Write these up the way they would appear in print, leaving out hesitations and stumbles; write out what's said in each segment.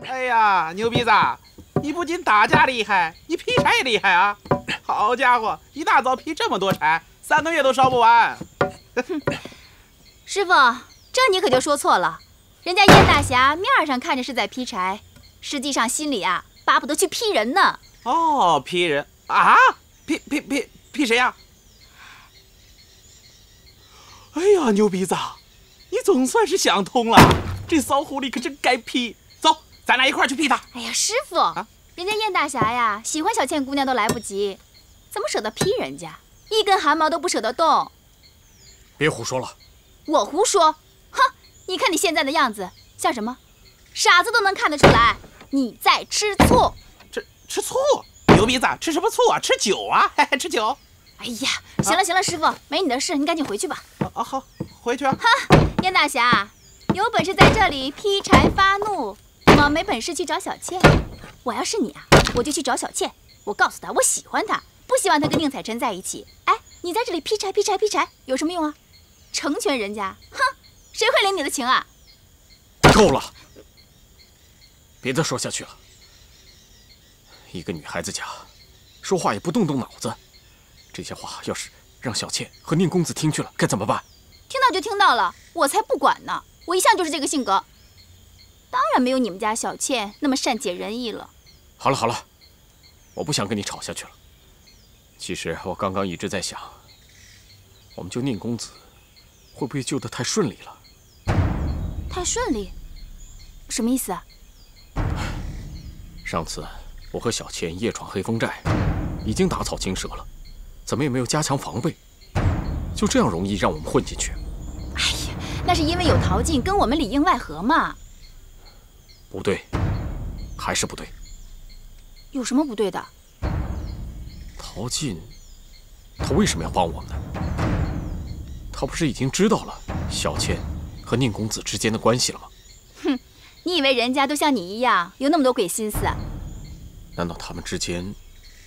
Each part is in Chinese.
哎呀，牛鼻子，你不仅打架厉害，你劈柴也厉害啊！好家伙，一大早劈这么多柴，3个月都烧不完。师傅，这你可就说错了。人家燕大侠面上看着是在劈柴，实际上心里啊巴不得去劈人呢。哦，劈人啊？劈谁呀？哎呀，牛鼻子，你总算是想通了，这骚狐狸可真该劈。走，咱俩一块去劈他。哎呀，师傅，人家燕大侠呀喜欢小倩姑娘都来不及，怎么舍得劈人家？一根汗毛都不舍得动。别胡说了。我胡说？哼，你看你现在的样子，像什么？傻子都能看得出来，你在吃醋。吃醋？牛鼻子，吃什么醋啊？吃酒啊？吃酒？哎呀，行了行了，师傅，没你的事，你赶紧回去吧。好，回去啊。哈，燕大侠，有本事在这里劈柴发怒，怎么没本事去找小倩？我要是你啊，我就去找小倩，我告诉她我喜欢她，不希望她跟宁采臣在一起。哎，你在这里劈柴有什么用啊？成全人家，哼，谁会领你的情啊？够了，别再说下去了。一个女孩子家，说话也不动脑子，这些话要是让小倩和宁公子听去了，该怎么办？听到就听到了，我才不管呢，我一向就是这个性格。当然没有你们家小倩那么善解人意了。好了，我不想跟你吵下去了。其实我刚刚一直在想，我们救宁公子会不会救得太顺利了？太顺利？什么意思啊？上次我和小倩夜闯黑风寨，已经打草惊蛇了，怎么也没有加强防备，就这样容易让我们混进去？哎呀，那是因为有陶晋跟我们里应外合嘛。不对，还是不对。有什么不对的？陶晋，他为什么要帮我们呢？他不是已经知道了小倩和宁公子之间的关系了吗？哼，你以为人家都像你一样有那么多鬼心思啊？难道他们之间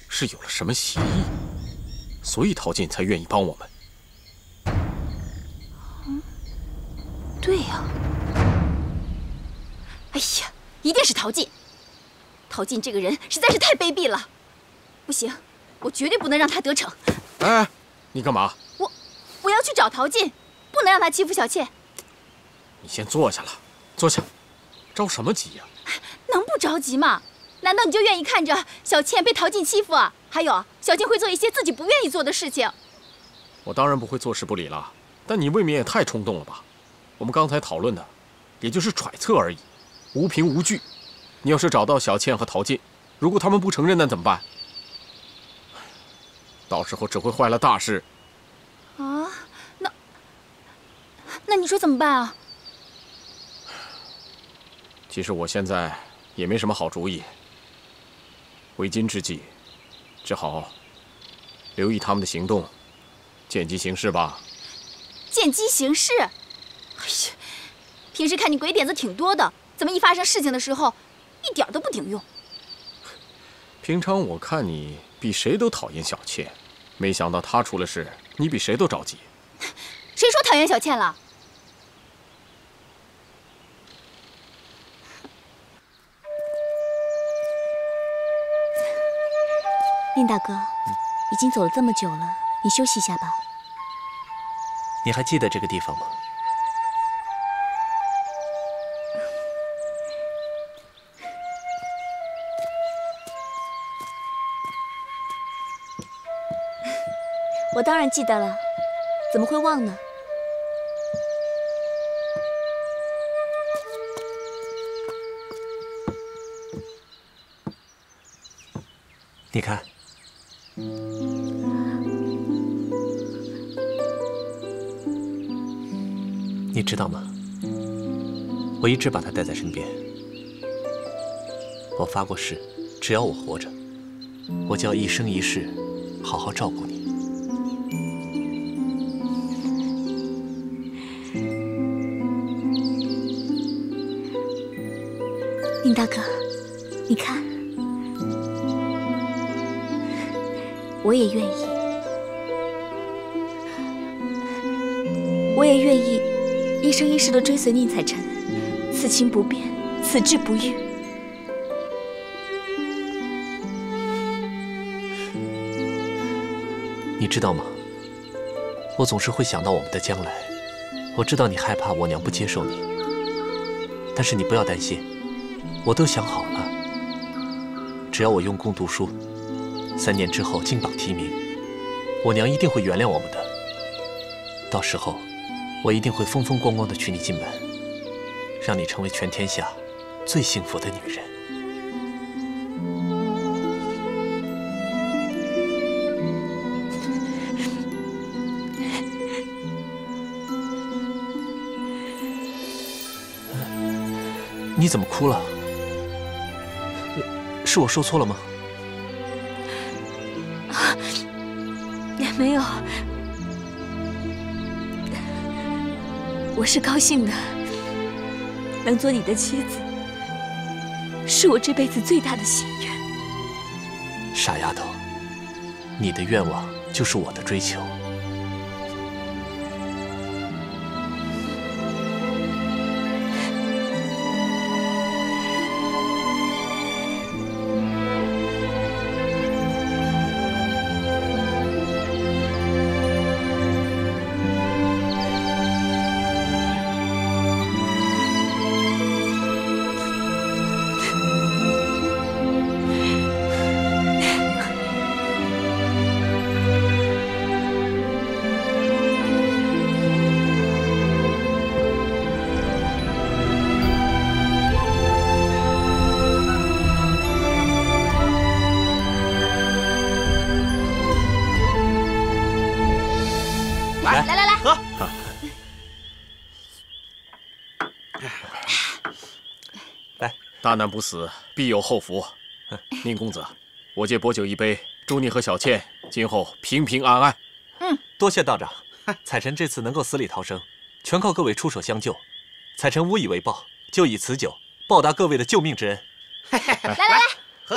是有了什么协议，所以陶晋才愿意帮我们？对呀。哎呀，一定是陶晋。陶晋这个人实在是太卑鄙了，不行，我绝对不能让他得逞。哎，你干嘛？我要去找陶晋，不能让他欺负小倩。你先坐下了，坐下，着什么急呀？能不着急吗？难道你就愿意看着小倩被陶晋欺负啊？还有，小倩会做一些自己不愿意做的事情。我当然不会坐视不理了，但你未免也太冲动了吧？我们刚才讨论的，也就是揣测而已，无凭无据。你要是找到小倩和陶晋，如果他们不承认，那怎么办？到时候只会坏了大事。啊，那你说怎么办啊？其实我现在也没什么好主意。为今之计，只好留意他们的行动，见机行事吧。见机行事？哎呀，平时看你鬼点子挺多的，怎么一发生事情的时候，一点都不顶用？平常我看你比谁都讨厌小倩，没想到她出了事，你比谁都着急。谁说讨厌小倩了？宁大哥，已经走了这么久了，你休息一下吧。你还记得这个地方吗？我当然记得了，怎么会忘呢？你看，你知道吗？我一直把它带在身边。我发过誓，只要我活着，我就要一生一世好好照顾你。宁大哥，你看，我也愿意，我也愿意一生一世的追随宁采臣，此情不变，此志不渝。你知道吗？我总是会想到我们的将来。我知道你害怕我娘不接受你，但是你不要担心，我都想好了。只要我用功读书，3年之后金榜题名，我娘一定会原谅我们的。到时候，我一定会风风光光地娶你进门，让你成为全天下最幸福的女人。你怎么哭了？是我说错了吗？没有，我是高兴的，能做你的妻子，是我这辈子最大的心愿。傻丫头，你的愿望就是我的追求。来，喝。来，大难不死，必有后福。宁公子，我借薄酒一杯，祝你和小倩今后平平安安。多谢道长。彩晨这次能够死里逃生，全靠各位出手相救。彩晨无以为报，就以此酒报答各位的救命之恩。来，喝，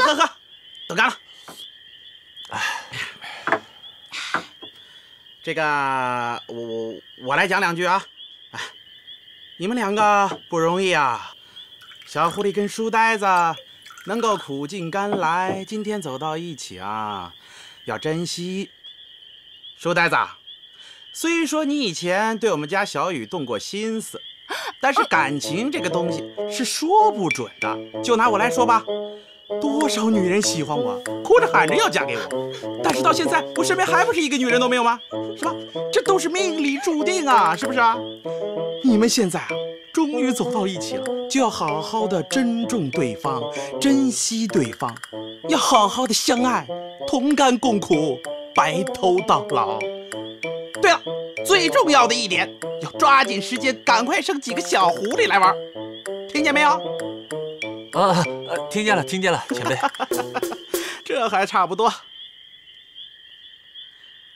都干了。这个我来讲2句啊。你们2个不容易啊，小狐狸跟书呆子能够苦尽甘来，今天走到一起啊，要珍惜。书呆子，虽说你以前对我们家小雨动过心思，但是感情这个东西是说不准的。就拿我来说吧，多少女人喜欢我，哭着喊着要嫁给我，但是到现在我身边还不是一个女人都没有吗？是吧？这都是命里注定啊，是不是啊？你们现在啊，终于走到一起了，就要好好的珍重对方，珍惜对方，要好好的相爱，同甘共苦，白头到老。对了，最重要的一点，要抓紧时间，赶快生几个小狐狸来玩，听见没有？听见了，前辈。这还差不多。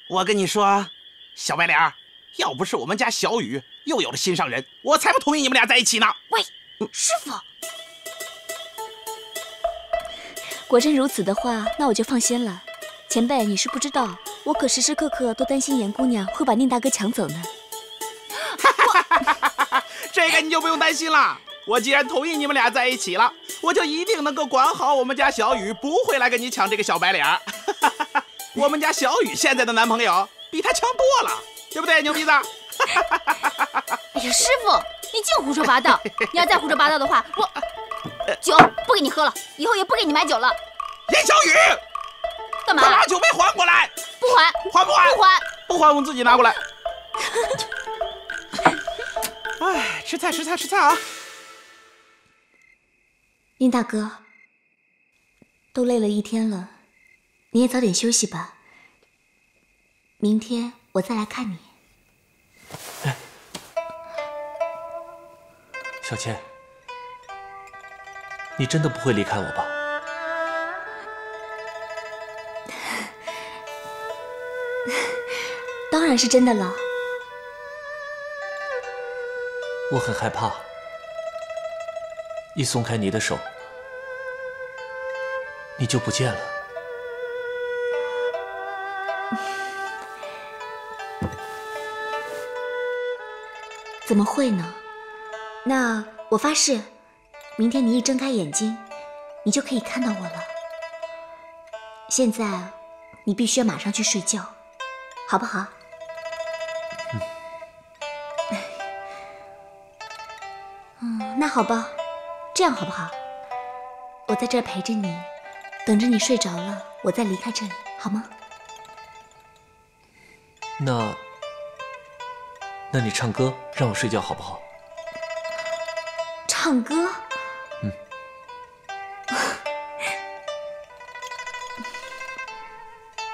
我跟你说，小白脸儿，要不是我们家小雨又有了心上人，我才不同意你们俩在一起呢。喂，师傅，果真如此的话，那我就放心了。前辈，你是不知道，我可时时刻刻都担心严姑娘会把宁大哥抢走呢。这个你就不用担心了。我既然同意你们俩在一起了，我就一定能够管好我们家小雨，不会来跟你抢这个小白脸儿。我们家小雨现在的男朋友比他强多了，对不对，牛鼻子？哎呀，师傅，你净胡说八道！你要再胡说八道的话，我酒不给你喝了，以后也不给你买酒了。严小雨，干嘛？把酒杯还过来！不还？还不还？不还！不还，我自己拿过来。哎，吃菜啊！宁大哥，都累了一天了，你也早点休息吧。明天我再来看你。小倩，你真的不会离开我吧？当然是真的了。我很害怕，一松开你的手，你就不见了。怎么会呢？那我发誓，明天你一睁开眼睛，你就可以看到我了。现在你必须要马上去睡觉，好不好？那好吧，这样好不好？我在这儿陪着你，等着你睡着了，我再离开这里，好吗？那你唱歌让我睡觉好不好？唱歌？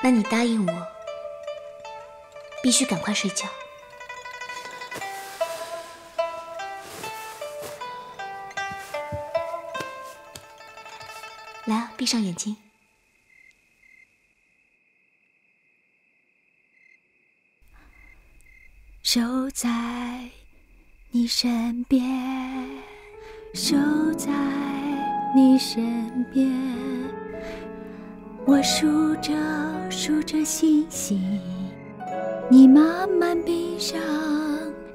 那你答应我，必须赶快睡觉。来啊，闭上眼睛。守在你身边，守在你身边，我数着星星，你慢慢闭上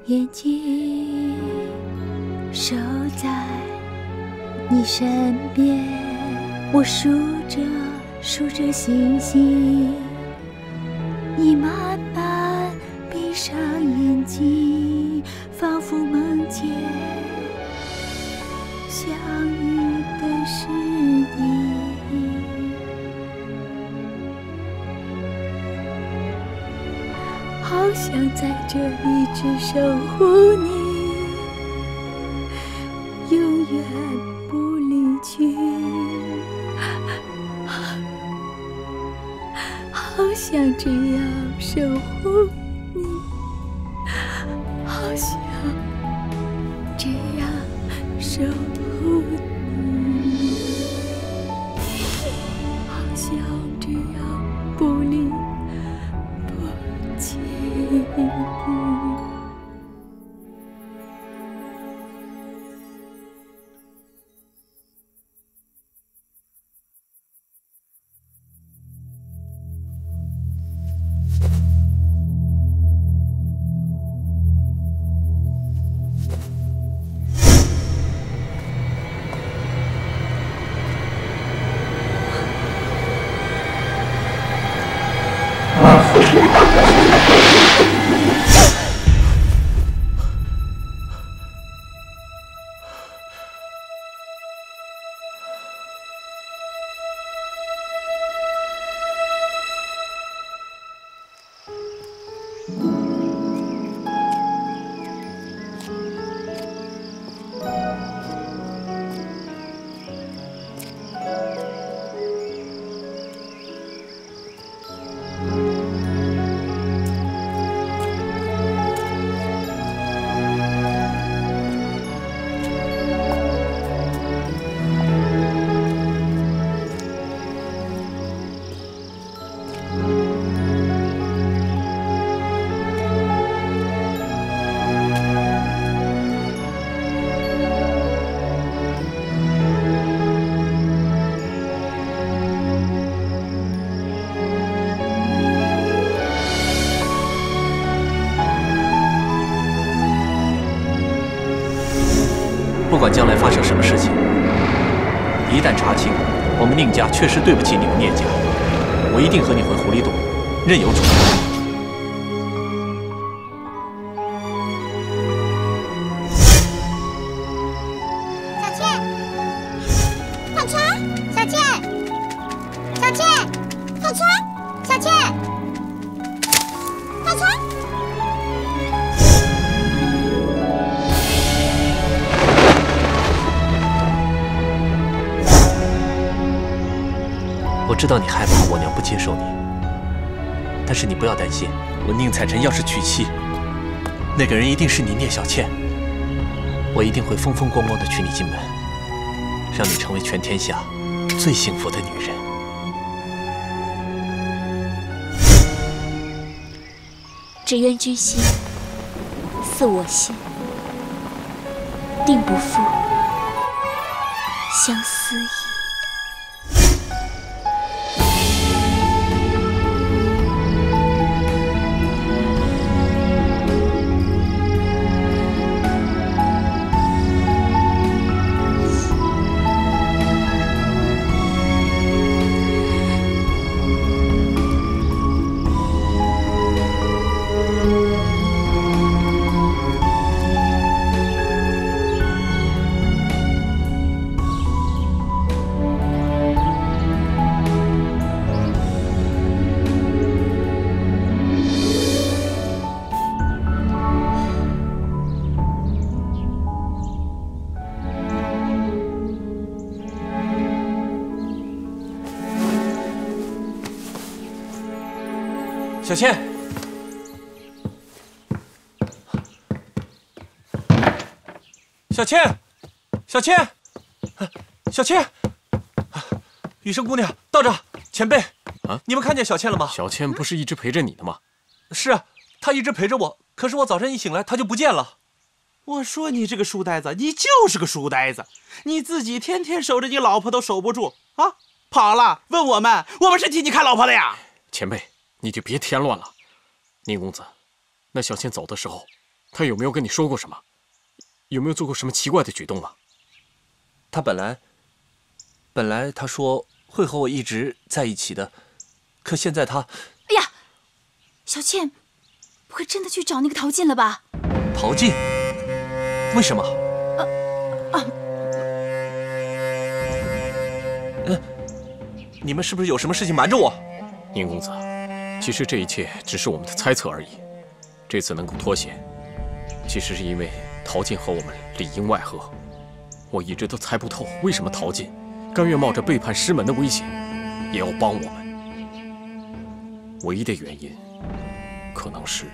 眼睛，守在你身边，我数着星星，你慢慢闭上眼睛，仿佛梦见相遇的是你。好想在这一直守护你，永远不离去。好想这样守护你，好想这样守护你，好想这样不离不弃。不管将来发生什么事情，一旦查清我们宁家确实对不起你们聂家，我一定和你回狐狸洞，任由处置。我知道你害怕我娘不接受你，但是你不要担心，我宁采臣要是娶妻，那个人一定是你聂小倩。我一定会风风光光地娶你进门，让你成为全天下最幸福的女人。只愿君心似我心，定不负相思意。小倩，小倩，小倩，小倩，雨生姑娘，道长，前辈，啊，你们看见小倩了吗？小倩不是一直陪着你的吗？是啊，她一直陪着我，可是我早晨一醒来，她就不见了。我说你这个书呆子，你就是个书呆子，你自己天天守着你老婆都守不住啊，跑了问我们是替你看老婆的呀。前辈，你就别添乱了。宁公子，那小倩走的时候，她有没有跟你说过什么？有没有做过什么奇怪的举动啊？她本来她说会和我一直在一起的，可现在她……哎呀，小倩，不会真的去找那个陶进了吧？陶进？为什么？你们是不是有什么事情瞒着我？宁公子，其实这一切只是我们的猜测而已。这次能够脱险，其实是因为陶进和我们里应外合。我一直都猜不透，为什么陶进甘愿冒着背叛师门的危险，也要帮我们。唯一的原因，可能是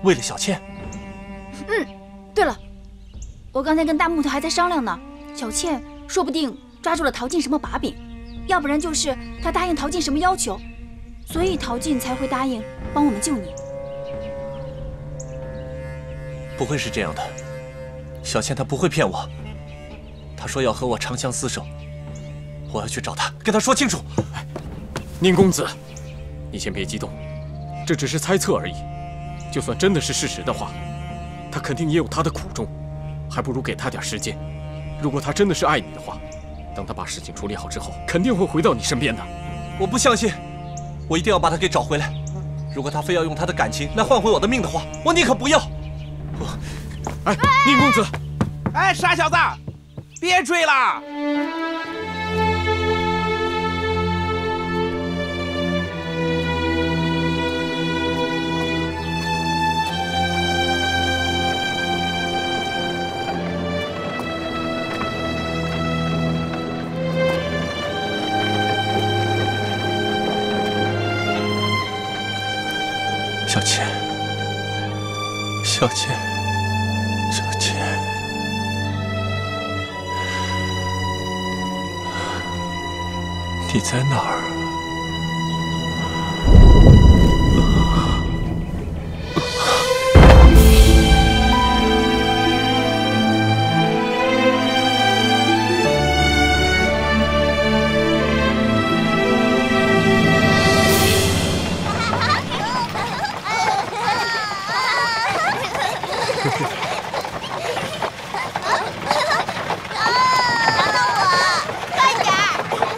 为了小倩。对了，我刚才跟大木头还在商量呢，小倩说不定抓住了陶进什么把柄，要不然就是他答应陶进什么要求，所以陶进才会答应帮我们救你。不会是这样的，小倩她不会骗我，她说要和我长相厮守，我要去找她，跟她说清楚。宁公子，你先别激动，这只是猜测而已。就算真的是事实的话，他肯定也有他的苦衷，还不如给他点时间。如果他真的是爱你的话，等他把事情处理好之后，肯定会回到你身边的。我不相信，我一定要把他给找回来。如果他非要用他的感情来换回我的命的话，我宁可不要。哎，宁公子，哎，傻小子，别追了。小倩，小倩，小倩，你在哪儿？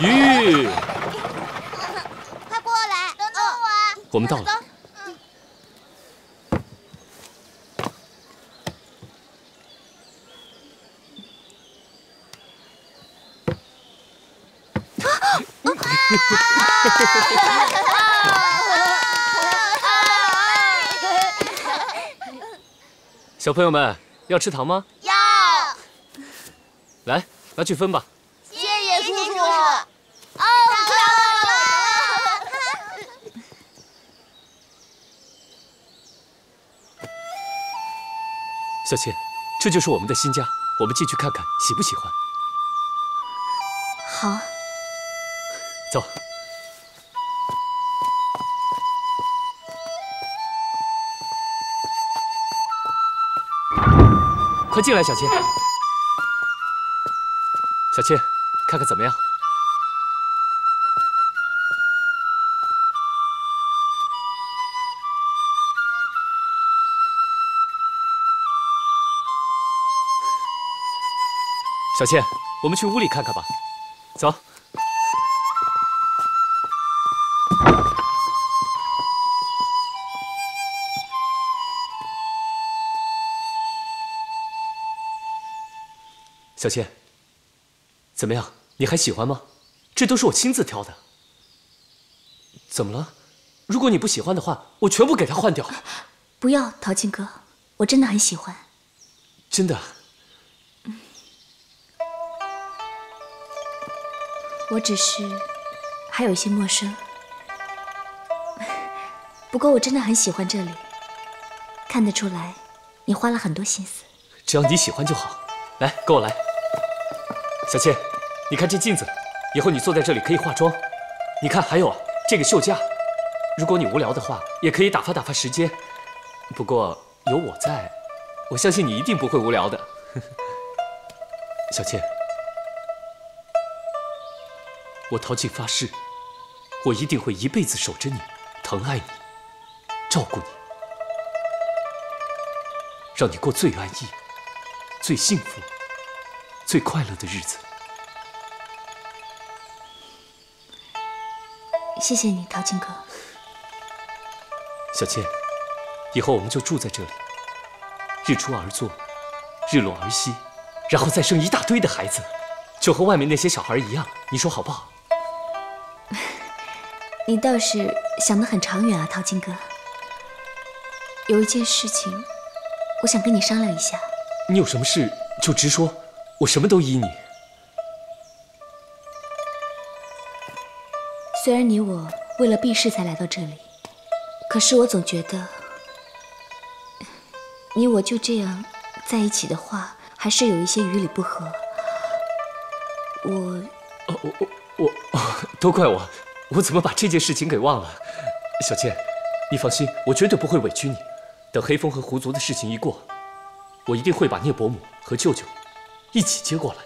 鱼，快过来，等等我。我们到了。小朋友们，要吃糖吗？要，来，拿去分吧。谢谢叔叔。哦，小倩，这就是我们的新家，我们进去看看，喜不喜欢？好。走。快进来，小倩。小倩，看看怎么样？小倩，我们去屋里看看吧。走。小倩，怎么样？你还喜欢吗？这都是我亲自挑的。怎么了？如果你不喜欢的话，我全部给它换掉。不要，陶庆哥，我真的很喜欢。真的。我只是还有一些陌生。不过我真的很喜欢这里，看得出来，你花了很多心思。只要你喜欢就好。来，跟我来。小倩，你看这镜子，以后你坐在这里可以化妆。你看，还有啊，这个绣架，如果你无聊的话，也可以打发时间。不过有我在，我相信你一定不会无聊的。小倩，我陶静发誓，我一定会一辈子守着你，疼爱你，照顾你，让你过最安逸、最幸福、最快乐的日子。谢谢你，陶静哥。小倩，以后我们就住在这里，日出而作，日落而息，然后再生一大堆的孩子，就和外面那些小孩一样，你说好不好？你倒是想得很长远啊，陶静哥。有一件事情，我想跟你商量一下。你有什么事就直说，我什么都依你。虽然你我为了避世才来到这里，可是我总觉得，你我就这样在一起的话，还是有一些于理不合。我都怪我，我怎么把这件事情给忘了？小倩，你放心，我绝对不会委屈你。等黑风和狐族的事情一过，我一定会把聂伯母和舅舅一起接过来。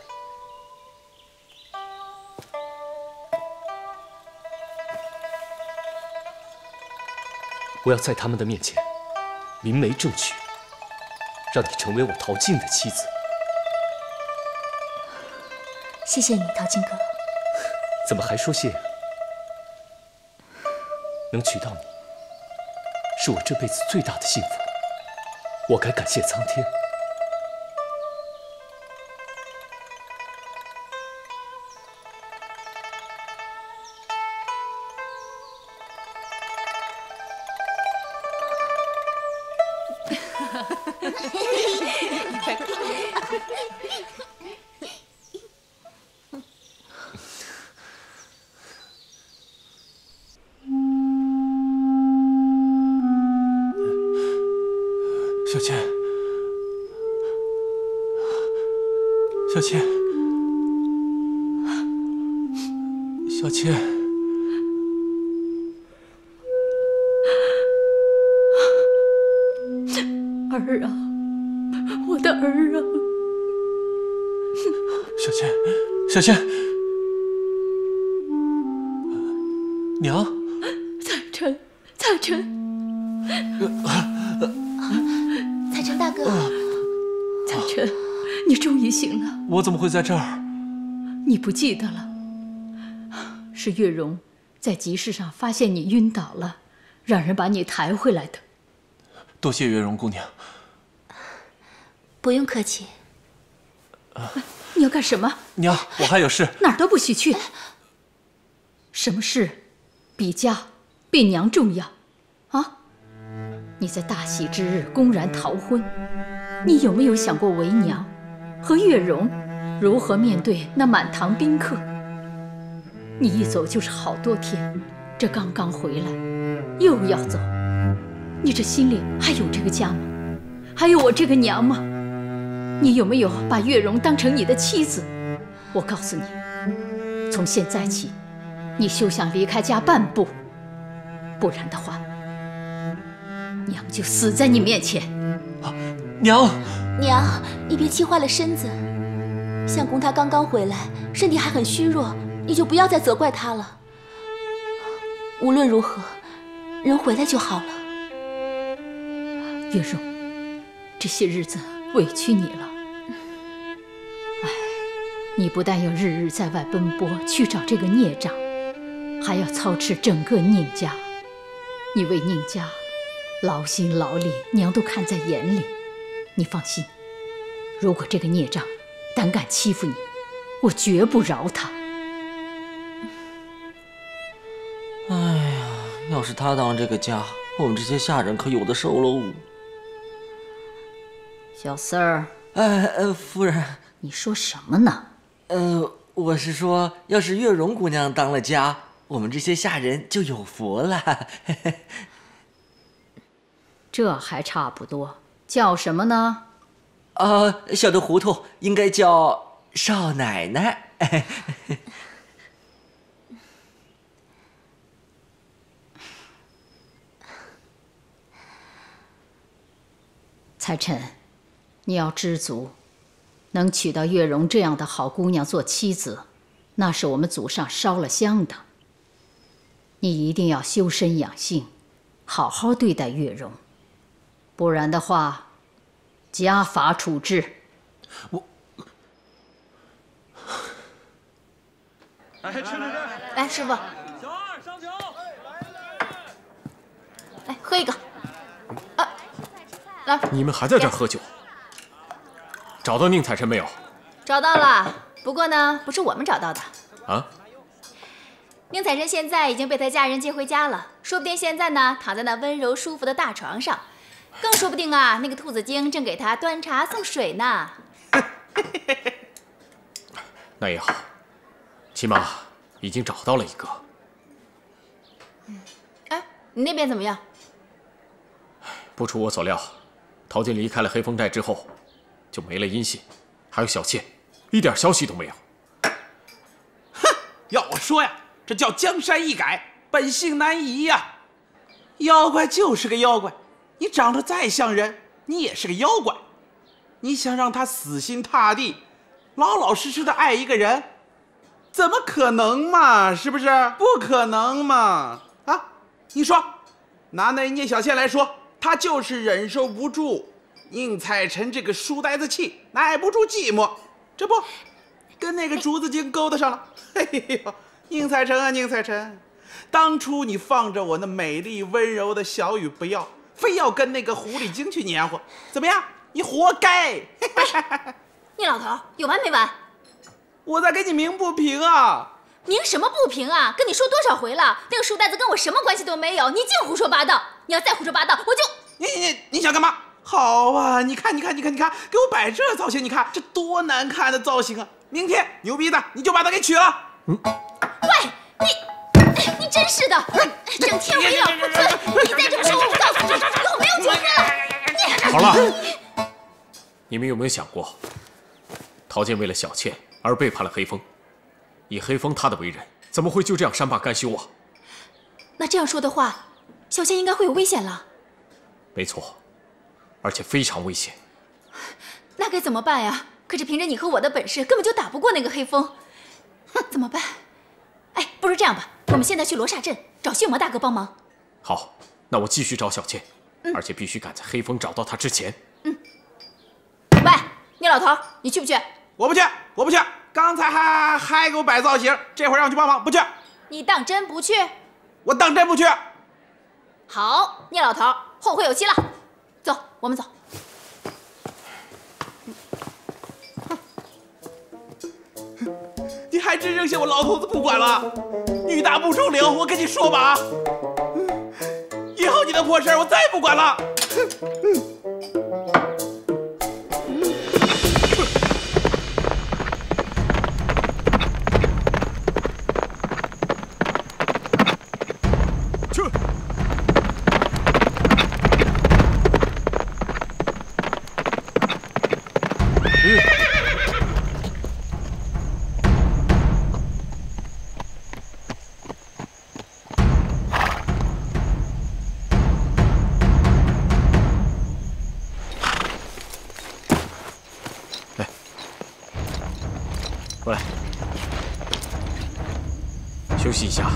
我要在他们的面前明媒正娶，让你成为我陶静的妻子。谢谢你，陶静哥。怎么还说谢？能娶到你，是我这辈子最大的幸福，我该感谢苍天。小倩，小倩，小倩，儿啊，我的儿啊！小倩，小倩，娘，彩晨，彩晨大哥，彩晨，你终于醒了。我怎么会在这儿？你不记得了？是月容在集市上发现你晕倒了，让人把你抬回来的。多谢月容姑娘。不用客气。你要干什么？娘，我还有事。哪儿都不许去。什么事比家比娘重要啊？你在大喜之日公然逃婚，你有没有想过为娘和月容如何面对那满堂宾客？你一走就是好多天，这刚刚回来又要走，你这心里还有这个家吗？还有我这个娘吗？你有没有把月容当成你的妻子？我告诉你，从现在起，你休想离开家半步，不然的话，娘就死在你面前。娘，娘，你别气坏了身子。相公他刚刚回来，身体还很虚弱，你就不要再责怪他了。无论如何，人回来就好了。月容，这些日子委屈你了。哎，你不但要日日在外奔波去找这个孽障，还要操持整个宁家。你为宁家劳心劳力，娘都看在眼里。你放心，如果这个孽障胆敢欺负你，我绝不饶他。哎呀，要是他当这个家，我们这些下人可有的受喽。小四儿，夫人，你说什么呢？我是说，要是月容姑娘当了家，我们这些下人就有福了。这还差不多。叫什么呢？小的糊涂，应该叫少奶奶。彩晨，你要知足，能娶到月容这样的好姑娘做妻子，那是我们祖上烧了香的。你一定要修身养性，好好对待月容，不然的话，家法处置。来，师傅。小二上酒。来，喝一个。来，你们还在这儿喝酒？找到宁采臣没有？找到了，不过呢，不是我们找到的。啊？宁采臣现在已经被他家人接回家了，说不定现在呢躺在那温柔舒服的大床上，更说不定啊，那个兔子精正给他端茶送水呢。那也好，起码已经找到了一个。哎，你那边怎么样？不出我所料，陶晶离开了黑风寨之后，就没了音信，还有小妾，一点消息都没有。哼，要我说呀，这叫江山易改，本性难移呀。妖怪就是个妖怪，你长得再像人，你也是个妖怪。你想让他死心塌地，老老实实的爱一个人，怎么可能嘛？是不是？不可能嘛！啊，你说，拿那聂小倩来说，她就是忍受不住宁采臣这个书呆子气，耐不住寂寞，这不跟那个竹子精勾搭上了。嘿呦，宁采臣啊，宁采臣，当初你放着我那美丽温柔的小雨不要，非要跟那个狐狸精去黏糊，怎么样？你活该！你老头有完没完？我在给你鸣不平啊！鸣什么不平啊？跟你说多少回了，那个书呆子跟我什么关系都没有，你净胡说八道！你要再胡说八道，我就……你想干嘛？好啊，你看，给我摆这造型，你看这多难看的造型啊！明天牛逼的你就把他给娶了。喂，你真是的，整天为老不尊！你再这么说，我告诉你，以后没有今天了。好了，你们有没有想过，陶健为了小妾而背叛了黑风？以黑风他的为人，怎么会就这样善罢甘休啊？那这样说的话，小倩应该会有危险了。没错，而且非常危险。那该怎么办呀？可是凭着你和我的本事，根本就打不过那个黑风。怎么办？哎，不如这样吧，我们现在去罗刹镇找血魔大哥帮忙。好，那我继续找小倩，而且必须赶在黑风找到他之前。喂，你老头，你去不去？我不去。刚才还给我摆造型，这会儿让我去帮忙，不去。你当真不去？我当真不去。好，聂老头，后会有期了。走，我们走。你还真扔下我老头子不管了？女大不中留，我跟你说吧啊，以后你的破事我再也不管了。过来，休息一下。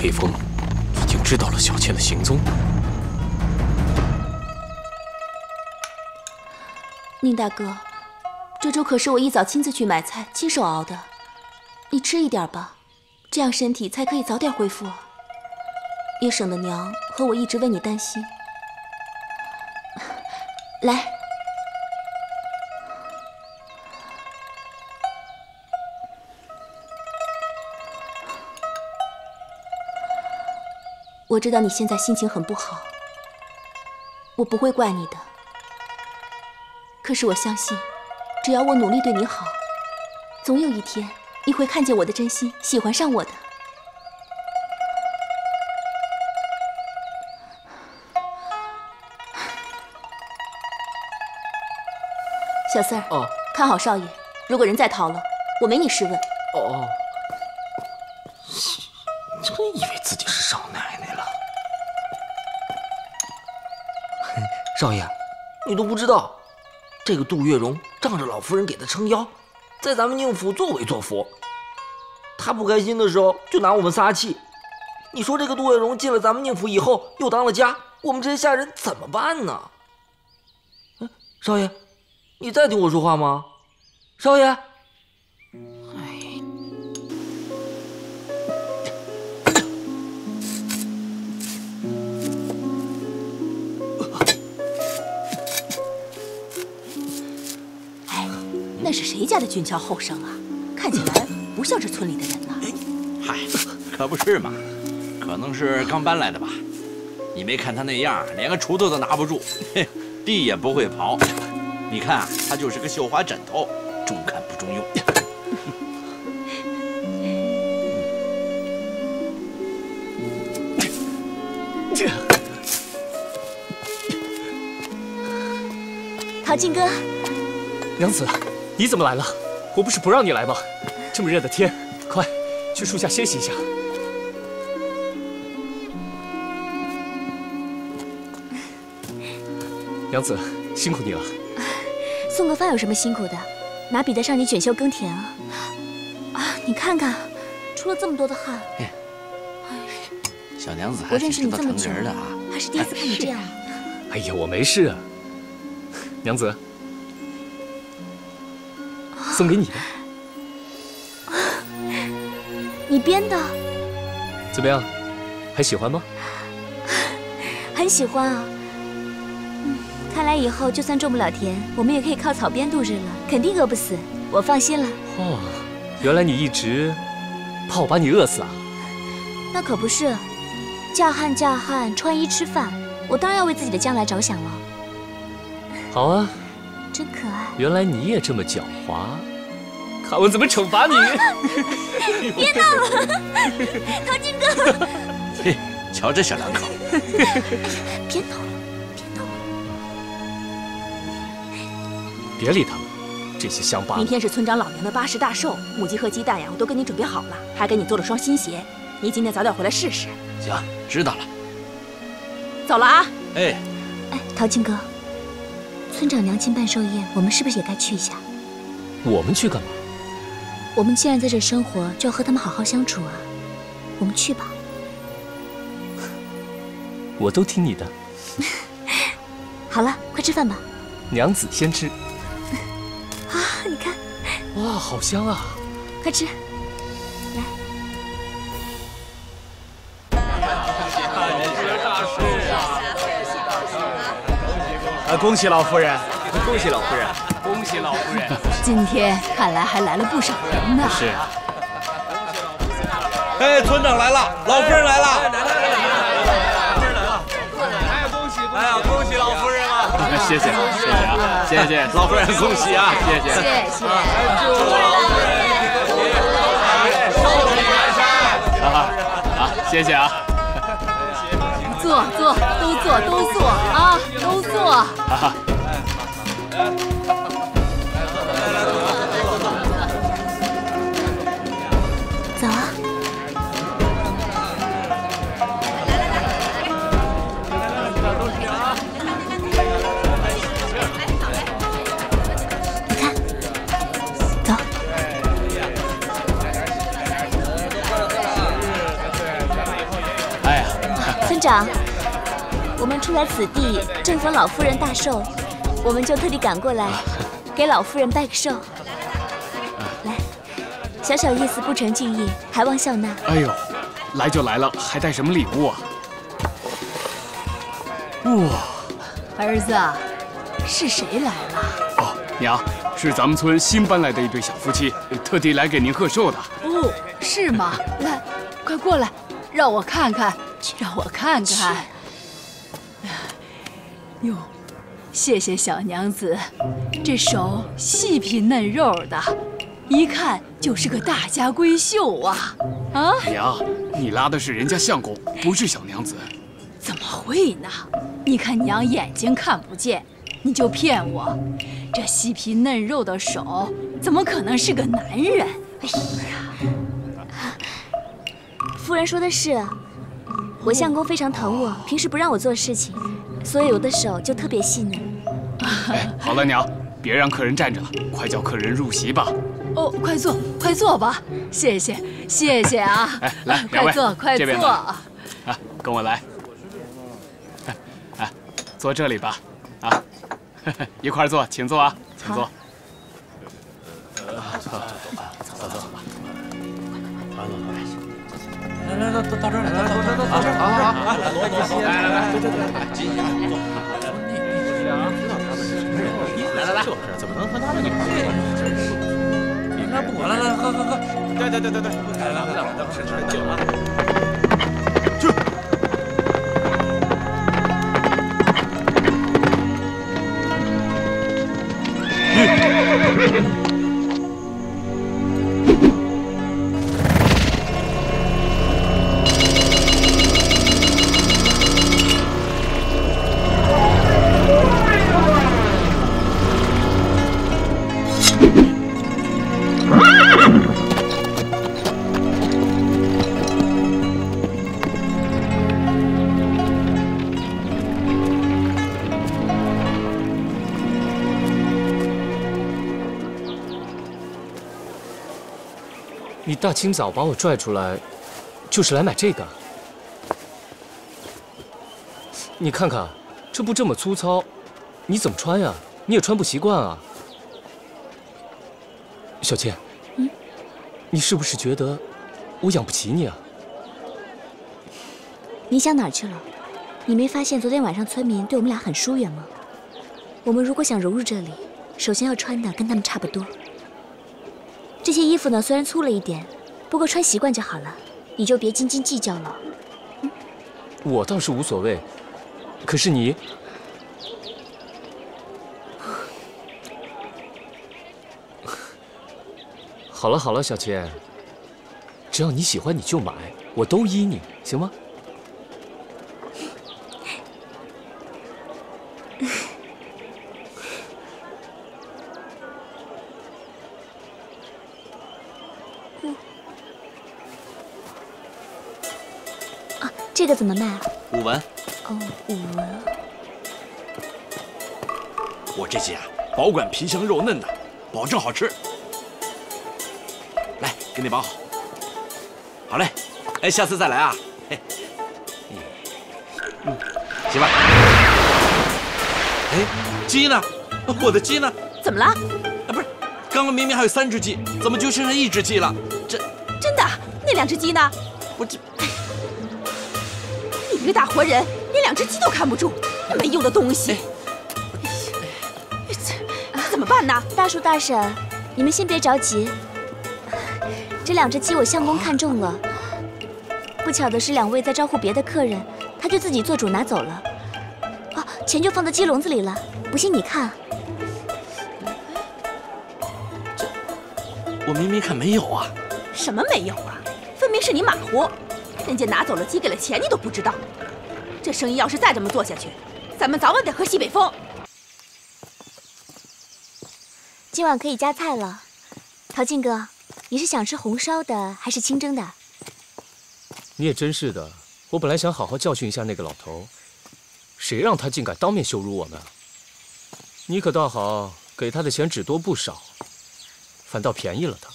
黑风已经知道了小倩的行踪。宁大哥，这粥可是我一早亲自去买菜，亲手熬的，你吃一点吧，这样身体才可以早点恢复。也省得娘和我一直为你担心。来，我知道你现在心情很不好，我不会怪你的。可是我相信，只要我努力对你好，总有一天你会看见我的真心，喜欢上我的。小四儿，哦，看好少爷，如果人再逃了，我没你事问。哦，真以为自己是少奶奶了。少爷，你都不知道，这个杜月笙仗着老夫人给他撑腰，在咱们宁府作威作福。他不开心的时候就拿我们撒气。你说这个杜月笙进了咱们宁府以后又当了家，我们这些下人怎么办呢？少爷，你在听我说话吗？少爷。那是谁家的俊俏后生啊？看起来不像是村里的人呢。嗨，可不是嘛，可能是刚搬来的吧。你没看他那样，连个锄头都拿不住，地也不会刨。你看啊，他就是个绣花枕头，中看不中用。陶进哥，娘子，你怎么来了？我不是不让你来吗？这么热的天，快去树下歇息一下。娘子，辛苦你了。送个饭有什么辛苦的？哪比得上你卷袖耕田啊？啊，你看看，出了这么多的汗。小娘子我认识你这么久的啊，还是第一次看你这样。哎呀，我没事啊。娘子，送给你的。你编的？怎么样，还喜欢吗？很喜欢啊。看来以后就算种不了田，我们也可以靠草编度日了，肯定饿不死，我放心了。哦，原来你一直怕我把你饿死啊？那可不是，嫁汉，穿衣吃饭，我当然要为自己的将来着想了。好啊，真可爱。原来你也这么狡猾，看我怎么惩罚你！别闹了，陶进哥。嘿，瞧这小两口。别闹了。别理他们，这些乡巴。明天是村长老娘的80大寿，母鸡和鸡蛋呀，我都给你准备好了，还给你做了双新鞋。你今天早点回来试试。行，知道了。走了啊。哎，陶进哥，村长娘亲办寿宴，我们是不是也该去一下？我们去干嘛？我们既然在这生活，就要和他们好好相处啊。我们去吧。我都听你的。好了，快吃饭吧。娘子先吃。啊，你看，哇，好香啊！快吃，来。恭喜老夫人！恭喜老夫人！恭喜老夫人！今天看来还来了不少人呢。是。哎，村长来了，老夫人来了！哎呀，恭喜老夫人啊！谢谢，谢谢啊，谢谢老夫人，恭喜啊，谢谢，谢谢。谢谢啊。坐，都坐啊，都坐。走啊。村长，我们出来此地正逢老夫人大寿，我们就特地赶过来给老夫人拜个寿。来，小小意思不成敬意，还望笑纳。哎呦，来就来了，还带什么礼物啊？哇，儿子，是谁来了？哦，娘，是咱们村新搬来的一对小夫妻，特地来给您贺寿的。哦，是吗？来，快过来，让我看看，让我看看。哟，谢谢小娘子，这手细皮嫩肉的，一看就是个大家闺秀啊！啊，娘，你拉的是人家相公，不是小娘子。怎么会呢？你看娘眼睛看不见，你就骗我？这细皮嫩肉的手，怎么可能是个男人？哎呀！夫人说的是，我相公非常疼我，平时不让我做事情，所以我的手就特别细嫩。哎，好了，娘，别让客人站着了，快叫客人入席吧。哦，快坐，快坐吧，谢谢，谢谢啊！哎，来，两位，快坐，快坐。啊，跟我来。哎，坐这里吧。啊，一块坐，请坐啊，请坐。走吧。来，到这儿来，到这儿，好，来，对，进下来坐。来，这怎么能和他们比？那不管了，来，喝。对，来，吃酒啊！去。你大清早把我拽出来，就是来买这个？你看看，这不这么粗糙，你怎么穿呀？你也穿不习惯啊。小倩，你是不是觉得我养不起你啊？你想哪儿去了？你没发现昨天晚上村民对我们俩很疏远吗？我们如果想融入这里，首先要穿的跟他们差不多。这些衣服呢，虽然粗了一点，不过穿习惯就好了，你就别斤斤计较了。我倒是无所谓，可是你……好了，小倩，只要你喜欢你就买，我都依你，行吗？这个怎么卖啊5文。哦，5文。我这些啊，保管皮香肉嫩的，保证好吃。来，给你绑好。好嘞，哎，下次再来啊。嘿，媳妇儿。哎，鸡呢？我的鸡呢？怎么了？啊，不是，刚刚明明还有3只鸡，怎么就剩下1只鸡了？这真的？那2只鸡呢？我这。你一个大活人，连2只鸡都看不住，没用的东西！怎么办呢？大叔大婶，你们先别着急。这2只鸡我相公看中了，不巧的是2位在招呼别的客人，他就自己做主拿走了。哦，钱就放在鸡笼子里了，不信你看。这，我明明看没有啊！什么没有啊？分明是你马虎。人家拿走了鸡，给了钱，你都不知道。这生意要是再这么做下去，咱们早晚得喝西北风。今晚可以加菜了，陶庆哥，你是想吃红烧的还是清蒸的？你也真是的，我本来想好好教训一下那个老头，谁让他竟敢当面羞辱我们？你可倒好，给他的钱只多不少，反倒便宜了他。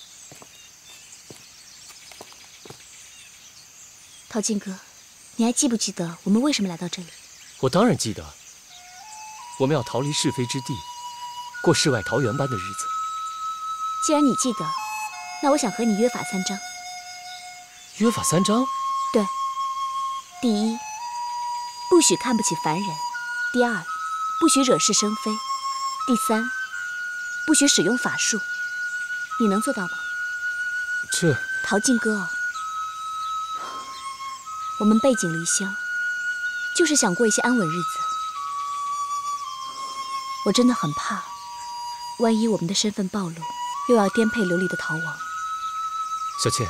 陶庆哥，你还记不记得我们为什么来到这里？我当然记得，我们要逃离是非之地，过世外桃源般的日子。既然你记得，那我想和你约法3章。约法3章？对。第一，不许看不起凡人，第二，不许惹是生非；第三，不许使用法术。你能做到吗？这……陶静哥，我们背井离乡，就是想过一些安稳日子。我真的很怕，万一我们的身份暴露，又要颠沛流离的逃亡。小倩，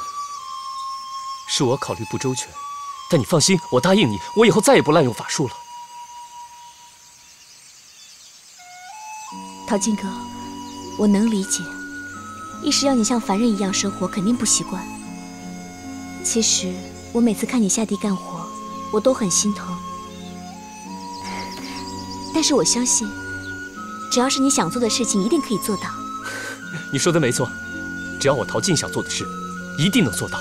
是我考虑不周全，但你放心，我答应你，我以后再也不滥用法术了。陶静哥，我能理解，一时要你像凡人一样生活，肯定不习惯。其实我每次看你下地干活，我都很心疼。但是我相信，只要是你想做的事情，一定可以做到。你说的没错，只要我陶静想做的事，一定能做到。